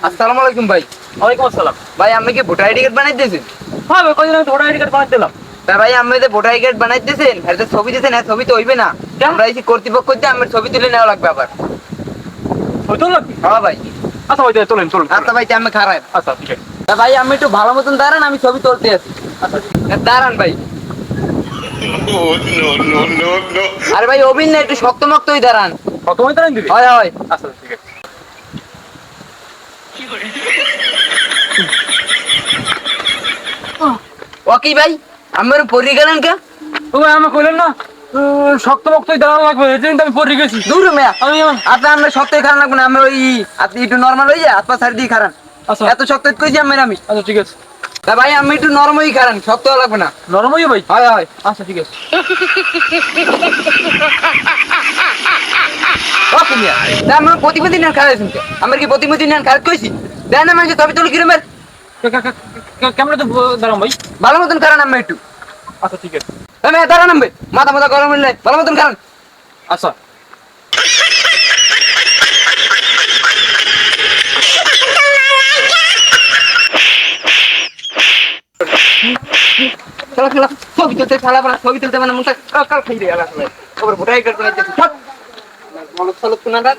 আসসালামু আলাইকুম ভাই। ওয়ালাইকুম আসসালাম। ভাই আপনি কি ভোটার আইডি কার্ড বানাই দিয়েছেন? হ্যাঁ ভাই, কদিন আগে ভোটার আইডি কার্ড বানিয়ে দিলাম। তা ভাই আপনি যে ভোটার আইডি কার্ড বানাই দিয়েছেন আর যে ছবি দিয়েছেন হ্যাঁ ছবি তো হইবে না। কেন? আমরা এই যে কর্তৃপক্ষ দিয়ে আমার ছবি তুলে নেওয়া লাগবে আবার। ওই তো লাগবে। হ্যাঁ ভাই। আচ্ছা ভাই, চলেন চলুন। আচ্ছা ভাই আমি খারাপ। আচ্ছা ঠিক আছে। তা ভাই আমি একটু ভালো মতন দাঁড়ান, আমি ছবি তুলতে আছি। আচ্ছা দাঁড়ান ভাই। আরে ভাই অভিন না, একটু শক্তমক্তই দাঁড়ান। কত সময় দাঁড়ান দিবি? হয় হয়। আচ্ছা ঠিক আছে। ও কি ভাই আমার পড়ে গেলেন কে? ও ভাই, আমি কইলেন না শক্ত মক্তই দাঁড়ানো লাগবে, এই জন্য আমি পড়ে গেছি। দূর মেয়া আমি আপনার শক্তই খারাপ লাগবে না, আমরা ওই আপনি একটু নর্মাল হয়ে যায় হাত পা ছাড় দিয়ে খারান। আচ্ছা এত শক্ত কইছি আমি। আচ্ছা ঠিক আছে। তা ভাই আমি একটু নরমই খারান, শক্ত লাগবে না। নরম হইয়া ভাই? হয় হয়। আচ্ছা ঠিক আছে। ও কুমিয়া তা আমার প্রতিমন্ত্রী নেন খারাইছেন কে? আমার কি প্রতিমন্ত্রী নেন খারাপ কইছি? দেন না মানে তবে তুলি কিরমের ক্যামেরা তো দাঁড়াম ভাই। ভালো মতন খারান আমি একটু। আচ্ছা ঠিক আছে। আমি দাঁড়ান আমি মাথা মাথা গরম হইলে ভালো মতন খারান। আচ্ছা খেলা খেলা ছবি তুলতে খেলা বলা ছবি তুলতে মানে মুখটা কাল খাই রে আলা খেলা ওর ভোটাই কার্ড বানাইতে সব বলদ ফলদ কোনাটা